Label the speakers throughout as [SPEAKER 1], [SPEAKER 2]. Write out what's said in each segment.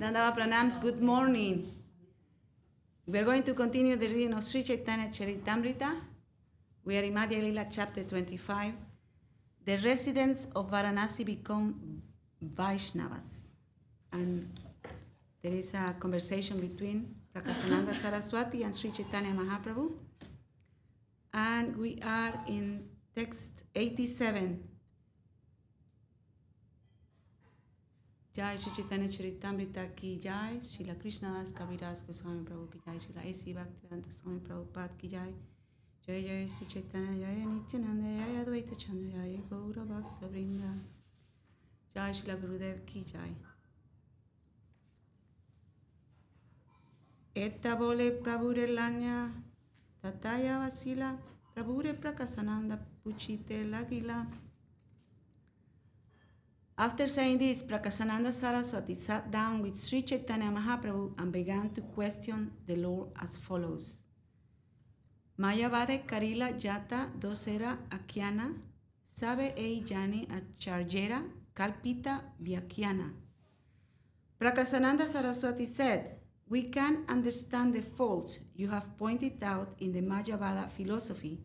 [SPEAKER 1] Dandava Pranams, good morning. We are going to continue the reading of Śrī Caitanya-caritāmṛta. We are in Madhya-līlā, chapter 25. The residents of Vārāṇasī become Vaiṣṇavas. And there is a conversation between Prakāsananda Saraswati and Śrī Caitanya Mahaprabhu. And we are in text 87. Jai Śrī Caitanya-caritāmṛta ki jai, Śrīla Krishnadas Kavirās Goswami Prabhu ki jai, Śrīla A.C. Bhaktivedanta Swami Prabhupada ki jai, Jai Jai Śrī Caitanya, Jai Nityananda, Jai Advaita Chandra, Jai Gaura Bhakta Vrinda, Jai Śrīla Gurudev ki jai. Etta bole Prabhure Lanya, Tataya Vasila, Prabhure Prakāsananda Puchite Lagila. After saying this, Prakāsananda Saraswati sat down with Śrī Caitanya Mahaprabhu and began to question the Lord as follows. Mayavade Karila Jata Dosera Akyana, Sabe Ei Jani Acharjera Kalpita Vyakyana. Prakāsananda Saraswati said, we can understand the faults you have pointed out in the Mayavada philosophy.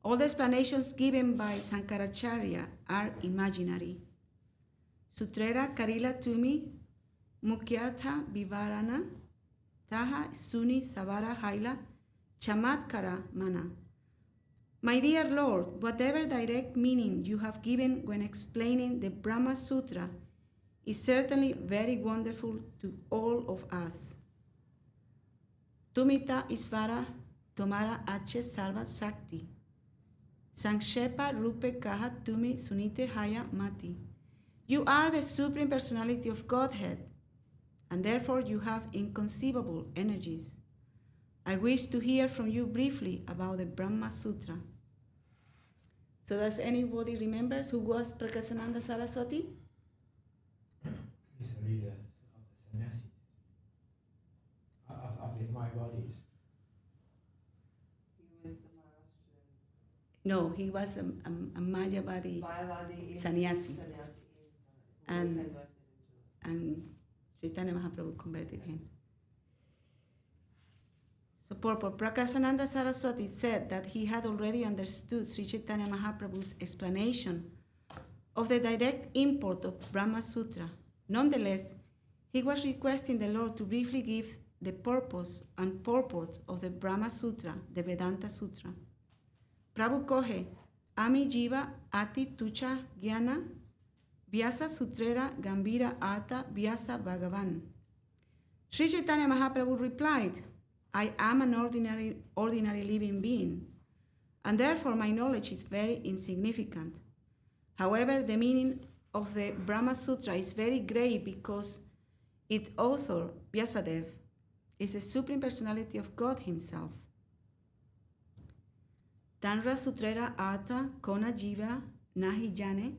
[SPEAKER 1] All the explanations given by Sankaracharya are imaginary. Sutrera Karila Tumi Mukyartha Vivarana Taha Suni Savara Haila Chamatkara Mana. My dear Lord, whatever direct meaning you have given when explaining the Brahma Sutra is certainly very wonderful to all of us. Tumita Isvara Tomara H. Salva Shakti. Sankshepa Rupe Kaha Tumi Sunite Haya Mati. You are the Supreme Personality of Godhead, and therefore you have inconceivable energies. I wish to hear from you briefly about the Brahma Sutra. So does anybody remember who was Prakāsananda Saraswati?
[SPEAKER 2] He's the leader of the sannyasis, of the Mayavadis.
[SPEAKER 1] No, he was a Mayavadi sannyasi. And Chaitanya Mahaprabhu converted him. So purport, Prakāsananda Saraswati said that he had already understood Śrī Caitanya Mahaprabhu's explanation of the direct import of Brahma Sutra. Nonetheless, he was requesting the Lord to briefly give the purpose and purport of the Brahma Sutra, the Vedanta Sutra. Prabhu kohe, Ami Jiva Ati Tucha Gyana Vyasa Sutrera Gambira Artha Vyasa Bhagavan. Śrī Caitanya Mahaprabhu replied, I am an ordinary living being, and therefore my knowledge is very insignificant. However, the meaning of the Brahma Sutra is very great because its author, Vyasadeva, is the Supreme Personality of God himself. Tanra Sutrera Artha Kona Jiva Nahi Jane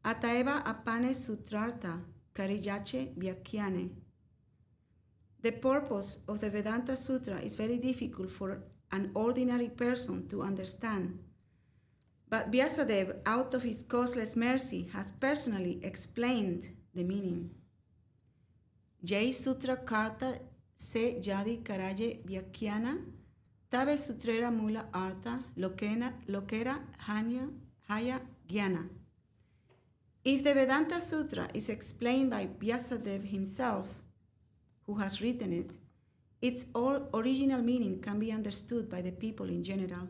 [SPEAKER 1] Ataeva Apane Sutrartha Karijache Vyakyane. The purpose of the Vedanta Sutra is very difficult for an ordinary person to understand, but Vyasadeva, out of his causeless mercy, has personally explained the meaning. Jai Sutra Karta Se Jadi Karaje Vyakyana Tabe Sutrera Mula Artha Lokera Haya Gyana. If the Vedanta Sutra is explained by Vyasadeva himself, who has written it, its original meaning can be understood by the people in general.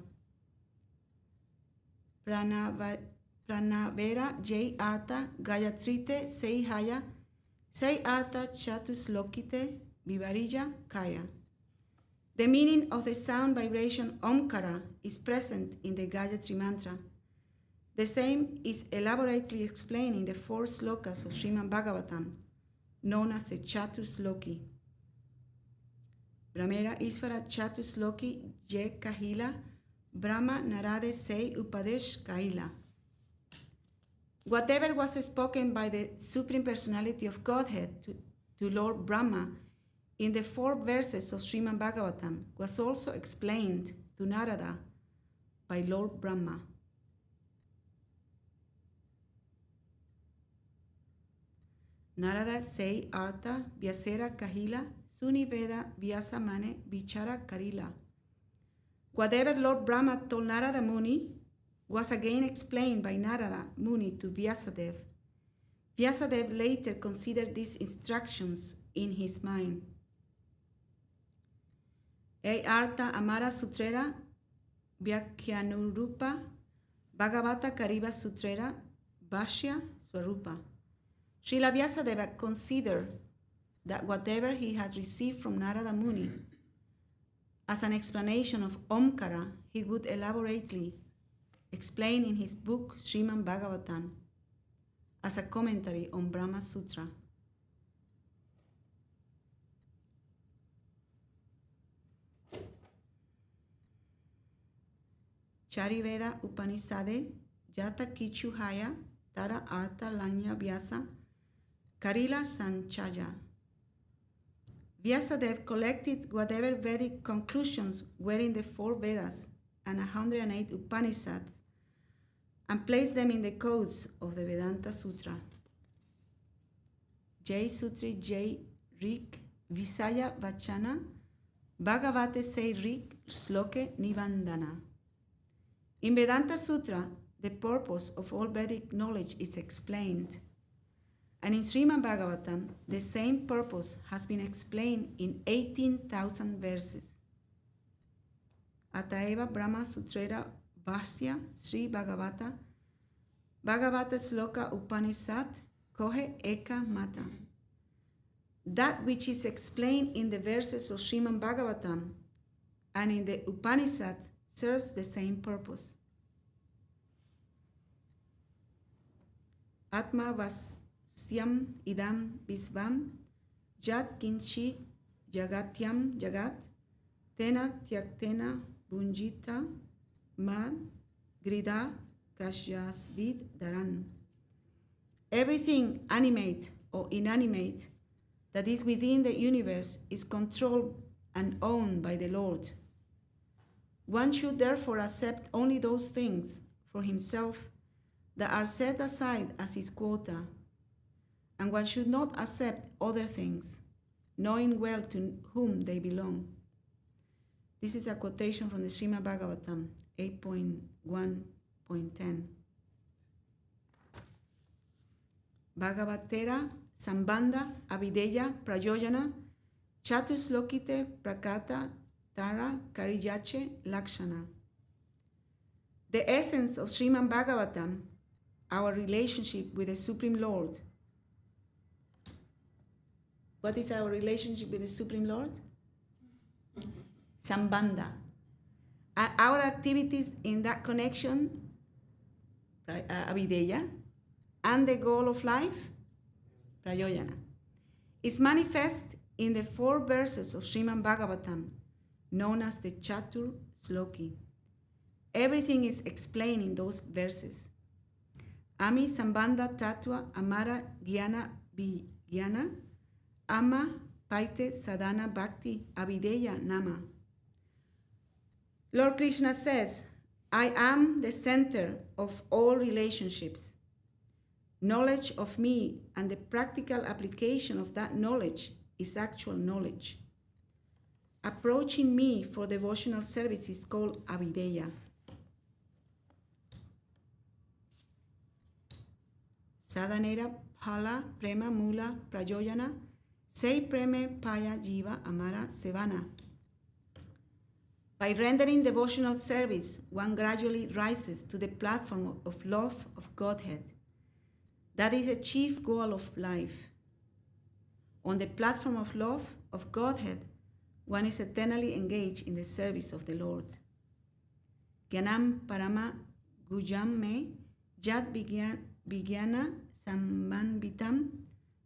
[SPEAKER 1] Pranavera Jai Artha Gayatrite Sei Haya Sei Artha Chatus Lokite Vivarija Kaya. The meaning of the sound vibration Omkara is present in the Gayatri mantra. The same is elaborately explained in the 4 slokas of Srimad Bhagavatam, known as the Chatusloki. Brahmera Isvara Chatusloki Je Kahila Brahma Narade Sei Upadesh Kahila. Whatever was spoken by the Supreme Personality of Godhead to Lord Brahma in the 4 verses of Srimad Bhagavatam was also explained to Narada by Lord Brahma. Narada sei artha vyasera kahila suniveda vyasamane vichara karila. Whatever Lord Brahma told Narada Muni was again explained by Narada Muni to Vyasadeva. Vyasadeva later considered these instructions in his mind. E artha amara sutrera vyakhyanurupa Bhagavata Kariva Sutrera Bhashya Swarupa. Srila Vyasadeva considered that whatever he had received from Narada Muni as an explanation of Omkara, he would elaborately explain in his book Srimad Bhagavatam as a commentary on Brahma Sutra. Chariveda Upanishade Yata Kichuhaya Tara Artha Lanya Vyasa Karila Sanchaya. Vyasadeva collected whatever Vedic conclusions were in the 4 Vedas and 108 Upanishads and placed them in the codes of the Vedanta Sutra. Jai Sutri Jai Rik Visaya Vachana Bhagavate Se Rik Sloke Nivandana. In Vedanta Sutra, the purpose of all Vedic knowledge is explained. And in Srimad Bhagavatam, the same purpose has been explained in 18,000 verses. Ataeva Brahma Sutrera Bhasya Sri Bhagavata Bhagavata Sloka Upanishad Kohe Eka Mata. That which is explained in the verses of Srimad Bhagavatam and in the Upanishad serves the same purpose. Atma Vasyam Idam Visvam Jat Kinchi Jagatyam Jagat Tena Tyaktena Bunjita Mad Grida Kashyasvid Dharan. Everything animate or inanimate that is within the universe is controlled and owned by the Lord. One should therefore accept only those things for himself that are set aside as his quota, and one should not accept other things, knowing well to whom they belong. This is a quotation from the Srimad Bhagavatam 8.1.10. Bhagavatera Sambandha Avideya Prayoyana Chatuslokite Prakata Tara Kariyache Lakshana. The essence of Srimad Bhagavatam, our relationship with the Supreme Lord. What is our relationship with the Supreme Lord? Sambandha. Our activities in that connection, Avideya, and the goal of life, Prayoyana, is manifest in the 4 verses of Srimad Bhagavatam, known as the Chatur Sloki. Everything is explained in those verses. Ami Sambandha Tattva Amara Jnana Vijnana Ama Paite Sadhana Bhakti Avideya Nama. Lord Krishna says, I am the center of all relationships. Knowledge of me and the practical application of that knowledge is actual knowledge. Approaching me for devotional service is called Avideya. Sadhanera Phala Prema Mula Prayoyana Sei Preme Paya Jiva Amara Sevana. By rendering devotional service, one gradually rises to the platform of love of Godhead. That is the chief goal of life. On the platform of love of Godhead, one is eternally engaged in the service of the Lord. Gyanam Parama Gujam Me Jad Vijnana Sammanvitam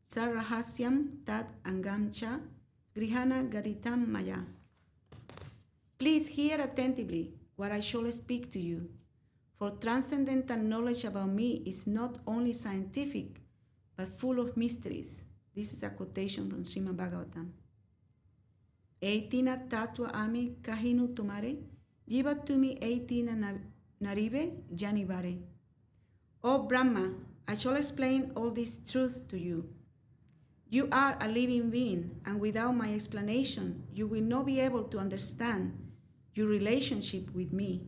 [SPEAKER 1] Sarahasyam Tat Angamcha Grihana Gaditam Maya. Please hear attentively what I shall speak to you, for transcendental knowledge about me is not only scientific, but full of mysteries. This is a quotation from Srimad Bhagavatam. Eitina tattva ami kahinu tumare, jiva tumi eitina narive janivare. O Brahma, I shall explain all this truth to you. You are a living being, and without my explanation, you will not be able to understand your relationship with me,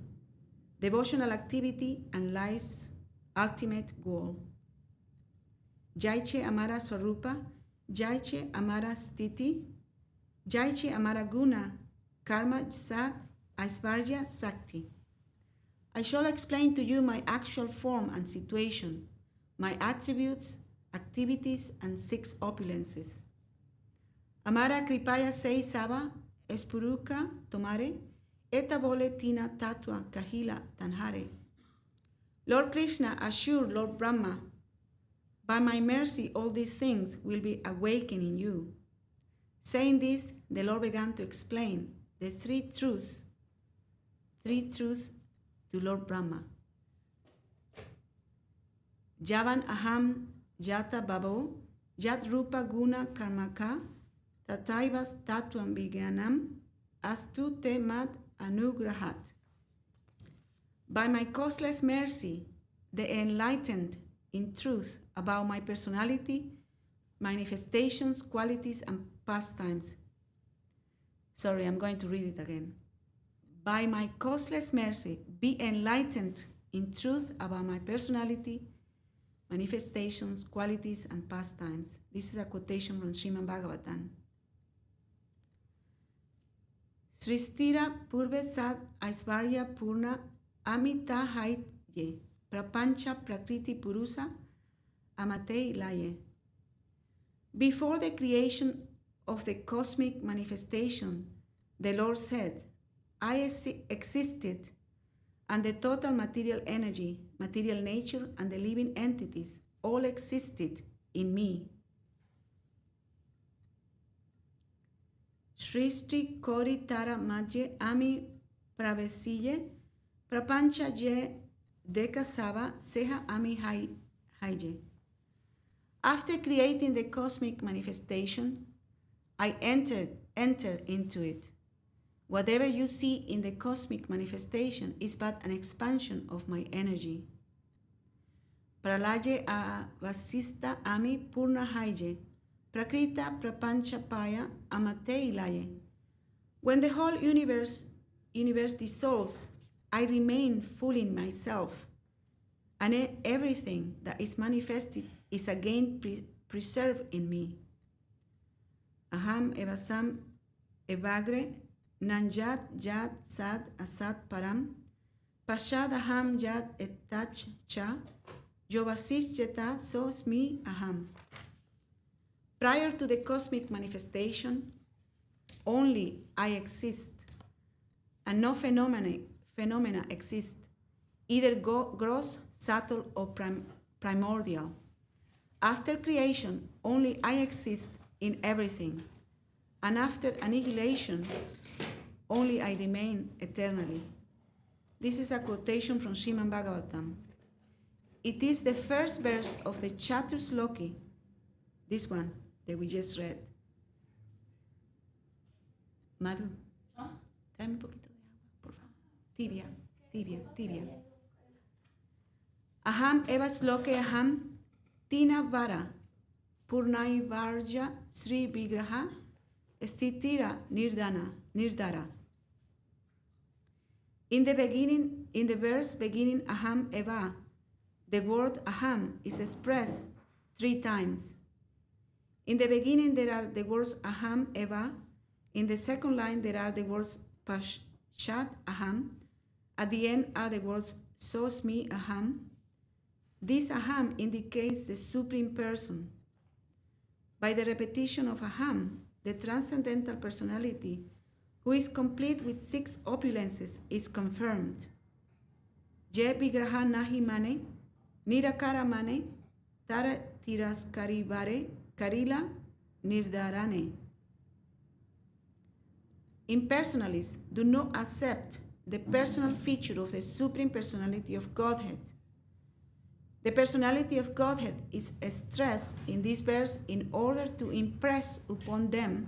[SPEAKER 1] devotional activity, and life's ultimate goal. Jaiche Amara Swarupa, Jaiche Amara Stiti, Jaiche Amara Guna, Karma Sat, Aisvarya Sakti. I shall explain to you my actual form and situation, my attributes, activities, and 6 opulences. Amara Kripaya Sei Saba, Espuruka Tomare, Eta Bole Tina Tatua Kahila Tanhare. Lord Krishna assured Lord Brahma, by my mercy all these things will be awakened in you. Saying this, the Lord began to explain the 3 truths to Lord Brahma. Javan Aham Jata Babo, Jat Rupa Guna Karmaka, Tataivas Tatuam Vigyanam, Astu Te Mad Anugrahat. By my causeless mercy, the enlightened in truth about my personality, manifestations, qualities, and pastimes. Sorry, I'm going to read it again. By my causeless mercy, be enlightened in truth about my personality, manifestations, qualities, and pastimes. This is a quotation from Srimad Bhagavatam. Sristira Purve Sad Aisvarya Purna Amita Haitye Prapancha Prakriti Purusa Amatei Laye. Before the creation of the cosmic manifestation, the Lord said, I existed, and the total material energy, material nature, and the living entities all existed in me. Śrī Caitanya-caritāmṛta Madhya-līlā Prapancha je dekasava seha ami haije. After creating the cosmic manifestation, I entered into it. Whatever you see in the cosmic manifestation is but an expansion of my energy. Pralaye avasista ami purna haije, prakrita prapancha paya amate ilaye. When the whole universe dissolves, I remain full in myself, and everything that is manifested is again preserved in me. Aham evasam evagre nanjat jat sad asat param pashad aham jat etach cha yovasis jeta sosmi aham. Prior to the cosmic manifestation, only I exist, and no phenomena exist, either gross, subtle, or primordial. After creation, only I exist in everything, and after annihilation, only I remain eternally. This is a quotation from Srimad Bhagavatam. It is the first verse of the Chatusloki, this one that we just read. Madhu, tráeme un poquito de agua, por favor. Tibia. Aham eva sloke aham tina vara purnai varja sri vigraha stitira nirdara. In the verse beginning aham eva, the word aham is expressed 3 times. In the beginning there are the words aham eva. In the second line there are the words pashat aham. At the end are the words sosmi aham. This aham indicates the Supreme Person. By the repetition of aham, the transcendental personality, who is complete with 6 opulences, is confirmed. Je vigraha nahi mane, nirakara mane, tara tiras karibare, karila nirdarane. Impersonalists do not accept the personal feature of the Supreme Personality of Godhead. The personality of Godhead is stressed in this verse in order to impress upon them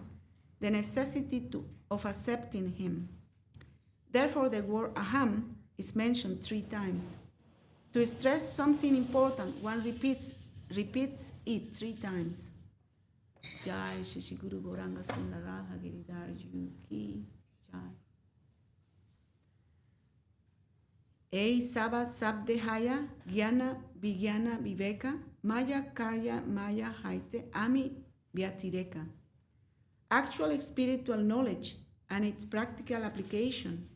[SPEAKER 1] the necessity of accepting Him. Therefore, the word aham is mentioned 3 times. To stress something important, one repeats it 3 times. Jai Shri Guru Gauranga Sundaradha Giridhar Ji Ki Jai. Ei Saba Sabdehaya Gyana Vigyana Viveka Maya Karya Maya Haite Ami Vyatireka. Actual spiritual knowledge and its practical application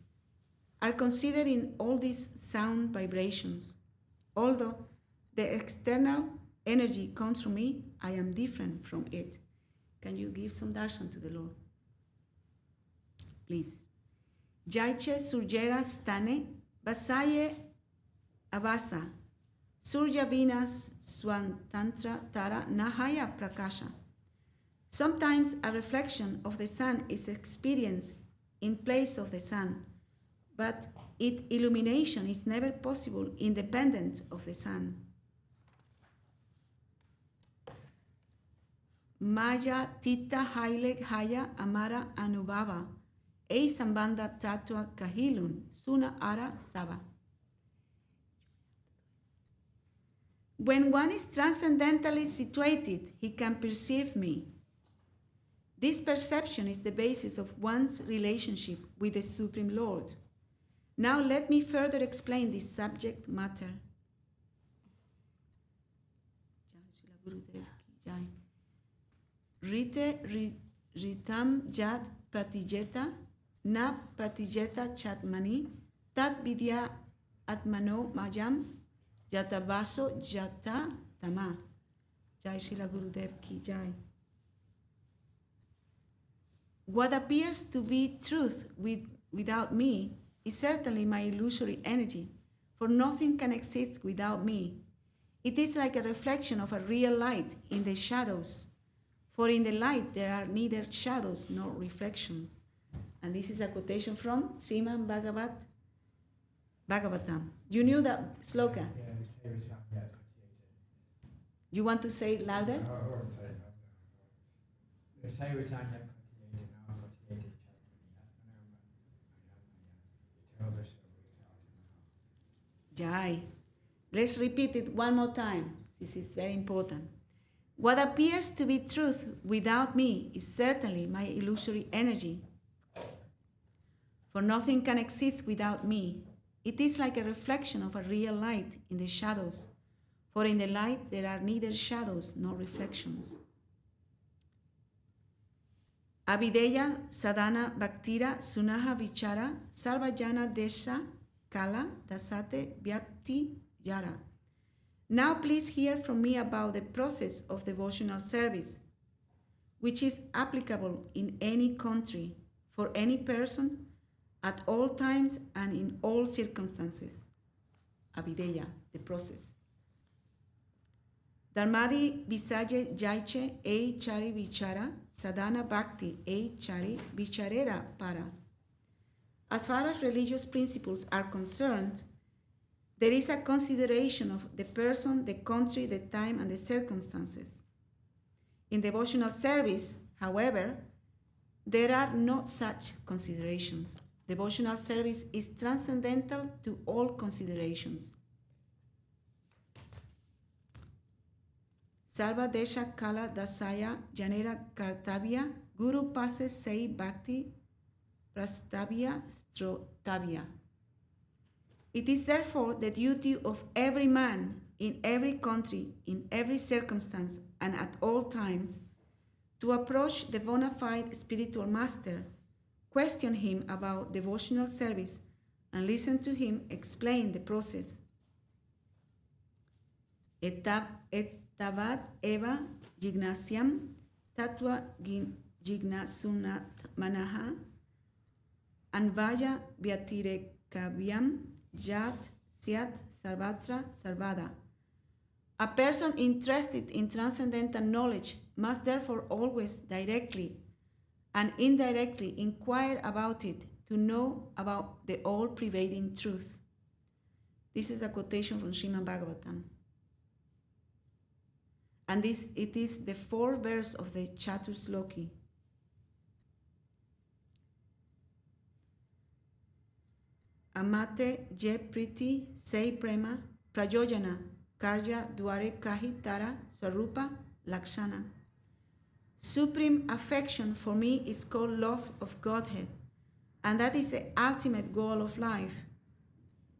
[SPEAKER 1] are considered in all these sound vibrations. Although the external energy comes from me, I am different from it. Can you give some darshan to the Lord? Please. Jaiche Surjera Stane Vasaye Avasa Surya Vinas Swantantra Tara Nahaya Prakasha. Sometimes a reflection of the sun is experienced in place of the sun, but its illumination is never possible independent of the sun. Maya Tita Haile Haya Amara Anubhava Ei Sambandha Tatua Kahilun Suna Ara Sava. When one is transcendentally situated, he can perceive me. This perception is the basis of one's relationship with the Supreme Lord. Now let me further explain this subject matter. Rite ritam jat pratijeta na pratijeta chatmani tat vidya atmano majam jata vaso jata tama. Jai Srila Gurudev ki jai. What appears to be truth without me is certainly my illusory energy, for nothing can exist without me. It is like a reflection of a real light in the shadows, for in the light there are neither shadows nor reflection. And this is a quotation from Srimad Bhagavatam. You knew that sloka?
[SPEAKER 2] Yeah.
[SPEAKER 1] You want to say it louder? Jai. Let's repeat it one more time. This is very important. What appears to be truth without me is certainly my illusory energy. For nothing can exist without me. It is like a reflection of a real light in the shadows. For in the light there are neither shadows nor reflections. Avideya sadhana bhaktira sunaha vichara sarvajana desha kala dasate vyapti yara. Now please hear from me about the process of devotional service, which is applicable in any country, for any person, at all times and in all circumstances. Avideya, the process. Dharmadi visaje jaiche ei chari vichara sadhana bhakti ei chari vicharera para. As far as religious principles are concerned, there is a consideration of the person, the country, the time, and the circumstances. In devotional service, however, there are no such considerations. Devotional service is transcendental to all considerations. Sarva desha kala dasaya janera kartavya guru pase sei bhakti prastavya strotavya. It is therefore the duty of every man in every country, in every circumstance, and at all times to approach the bona fide spiritual master, question him about devotional service, and listen to him explain the process. Etavat eva jignasyam tatva jignasunat manaha anvaya vyatirekabhyam jat syat sarvatra sarvada. A person interested in transcendental knowledge must therefore always directly and indirectly inquire about it to know about the all-pervading truth. This is a quotation from Srimad Bhagavatam. And it is the fourth verse of the Chatusloki. Amate je priti sei prema prajojana karya dware kahi tara swarupa lakshana. Supreme affection for me is called love of Godhead, and that is the ultimate goal of life.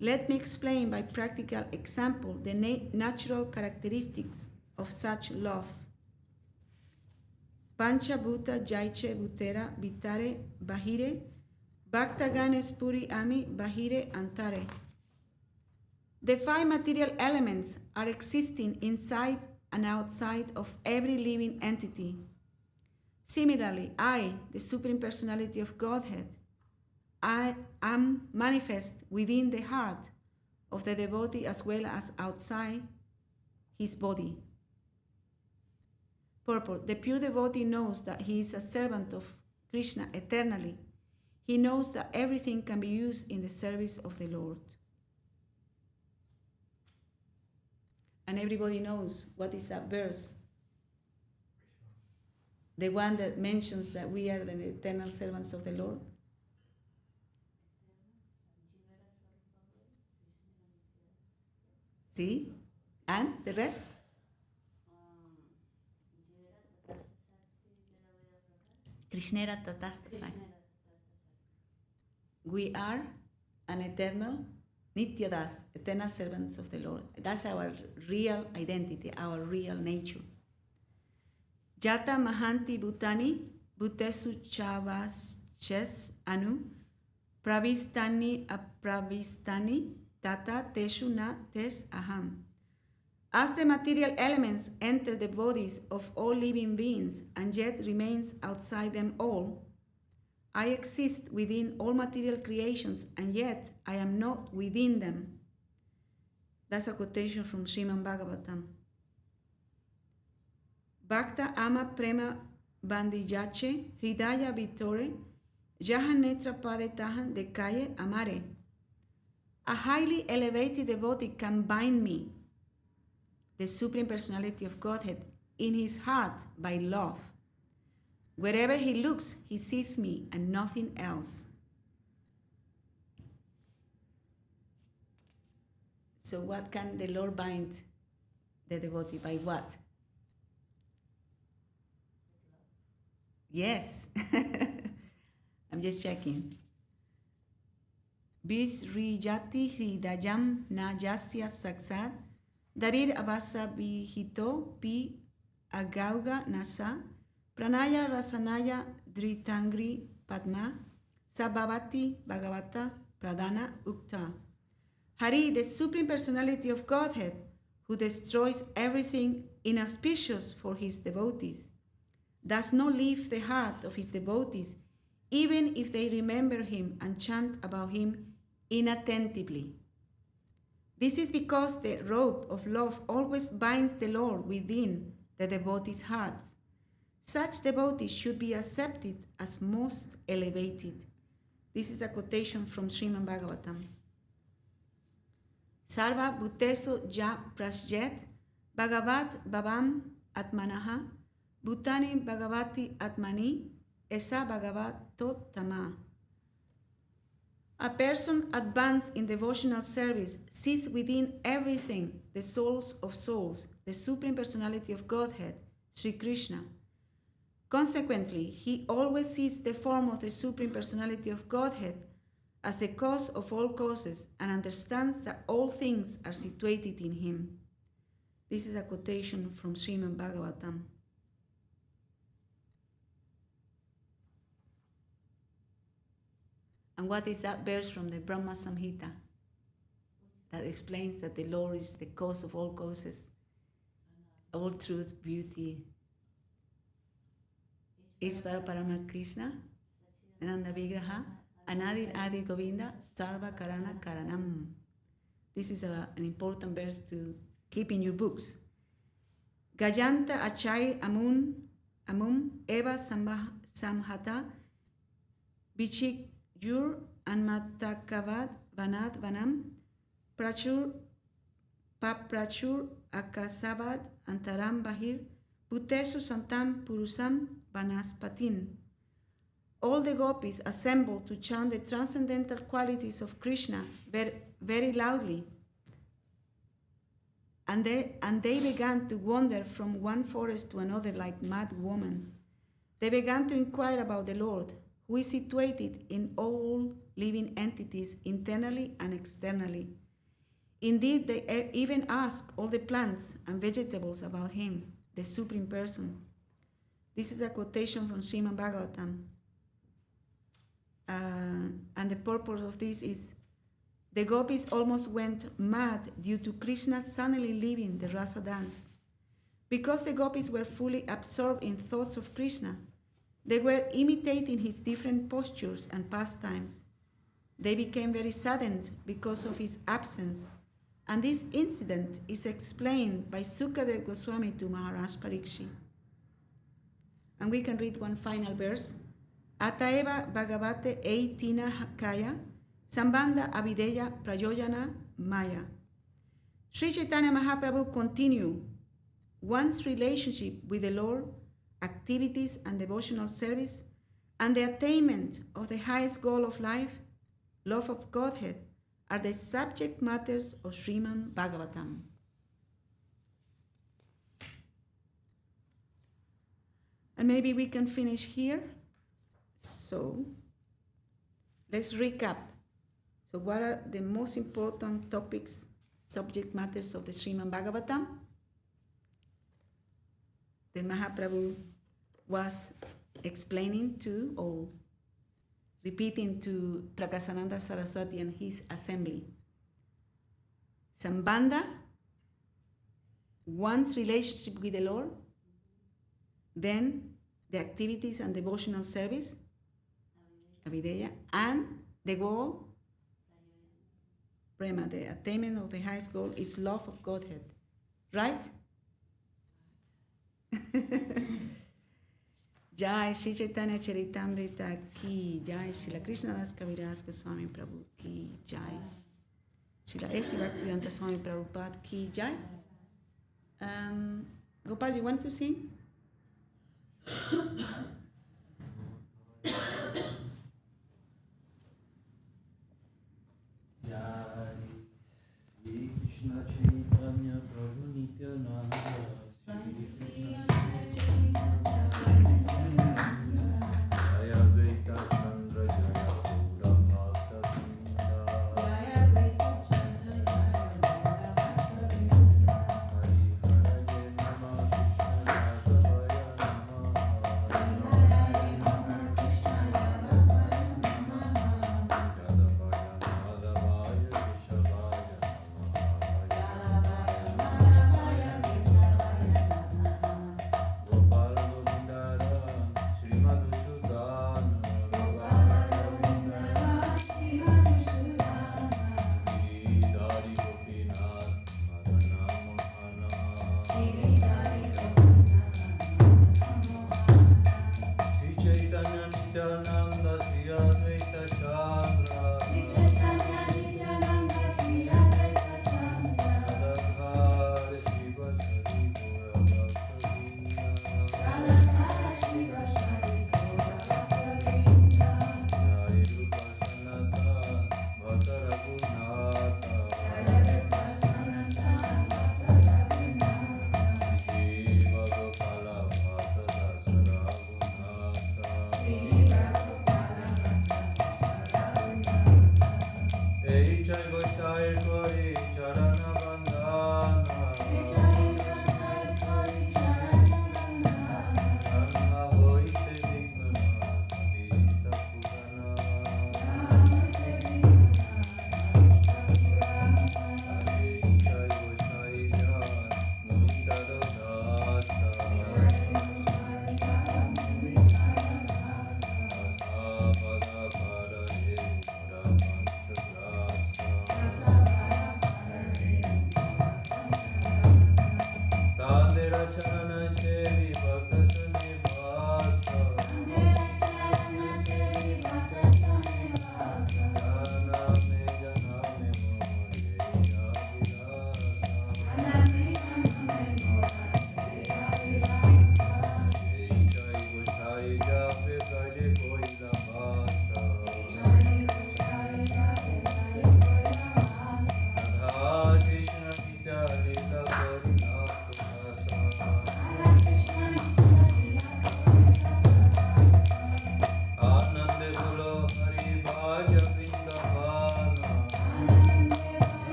[SPEAKER 1] Let me explain by practical example the natural characteristics of such love. Pancha bhuta jaiche bhutera vitare bahire, bhakta ganes puri ami bahire antare. The 5 material elements are existing inside and outside of every living entity. Similarly, I, the Supreme Personality of Godhead, I am manifest within the heart of the devotee as well as outside his body. Purport: the pure devotee knows that he is a servant of Krishna eternally. He knows that everything can be used in the service of the Lord. And everybody knows what is that verse. The one that mentions that we are the eternal servants of the Lord. See? And the rest? Krishnera Tatastasai. We are an eternal Nityadas, eternal servants of the Lord. That's our real identity, our real nature. Jata Mahanti Bhutani, Bhutesu Chavas Anu, Pravistani Apravistani, Tata Teshu Na Tes Aham. As the material elements enter the bodies of all living beings and yet remains outside them all, I exist within all material creations and yet I am not within them. That's a quotation from Srimad Bhagavatam. Bhakta ama prema bandijache hridaya vitore jahan netra padetahan dekaye amare. A highly elevated devotee can bind me, the Supreme Personality of Godhead, in his heart by love. Wherever he looks, he sees me and nothing else. So what can the Lord bind the devotee? By what? Yes. I'm just checking. Visrijati hridayam na jasya saksad darir abasa vihito pi agauga nasa pranaya rasanaya dritangri padma sabhavati bhagavata pradana ukta. Hari, the Supreme Personality of Godhead, who destroys everything inauspicious for his devotees, does not leave the heart of his devotees, even if they remember him and chant about him inattentively. This is because the rope of love always binds the Lord within the devotees' hearts. Such devotees should be accepted as most elevated. This is a quotation from Srimad Bhagavatam. Sarva bhutesu ja prasjet bhagavat bhavam atmanaha bhutani bhagavati atmani esa bhagavato tama. A person advanced in devotional service sees within everything the souls of souls, the Supreme Personality of Godhead, Sri Krishna. Consequently, he always sees the form of the Supreme Personality of Godhead as the cause of all causes and understands that all things are situated in him. This is a quotation from Srimad Bhagavatam. And what is that verse from the Brahma Samhita that explains that the Lord is the cause of all causes, all truth, beauty? Isvara Parama Krishna, Ananda Vigraha, Anadir Adi Govinda, Sarva Karana Karanam. This is an important verse to keep in your books. Gajanta Acharya Amum Eva Samhata Bichik Jur Anmatakavad Vanat Vanam Prachur Paprachur Akasavad Antaram Bahir Putesu Santam Purusam Vanaspatin. All the gopis assembled to chant the transcendental qualities of Krishna very loudly. And they began to wander from one forest to another like mad women. They began to inquire about the Lord, who is situated in all living entities internally and externally. Indeed, they even asked all the plants and vegetables about him, the Supreme Person. This is a quotation from Srimad Bhagavatam. And the purpose of this is, the gopis almost went mad due to Krishna suddenly leaving the rasa dance. Because the gopis were fully absorbed in thoughts of Krishna, they were imitating his different postures and pastimes. They became very saddened because of his absence, and this incident is explained by Sukadeva Goswami to Maharaj Parikshit. And we can read one final verse. Ataeva Bhagavate Eitina Kaya Sambandha Avideya Prayoyana Maya. Śrī Caitanya Mahaprabhu continued, one's relationship with the Lord, activities and devotional service, and the attainment of the highest goal of life, love of Godhead, are the subject matters of Srimad Bhagavatam. And maybe we can finish here. So, let's recap. So, what are the most important topics, subject matters of the Srimad Bhagavatam? The Mahaprabhu was explaining to, or repeating to Prakasananda Saraswati and his assembly. Sambandha, one's relationship with the Lord, then the activities and devotional service, Avideya, and the goal, Prema, the attainment of the highest goal is love of Godhead. Right? Jai Śrī Caitanya-caritāmṛta ki Jai, Śrīla Krishnadas Kaviraj Goswami Prabhu ki Jai, Śrīla A.C. Bhaktivedanta Swami Prabhupada ki Jai. Gopal, you want to sing?
[SPEAKER 2] Jai Śrī Krishna Chaitanya Prabhu Nityananda Śrī Krishna Jaya Advaita Chandra Jaya Purnamata Sindha Jaya Advaita Chandra Jaya Purnamata Sindha Hari Hare Namah Krishna Yadavaya Namah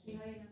[SPEAKER 3] Shivaya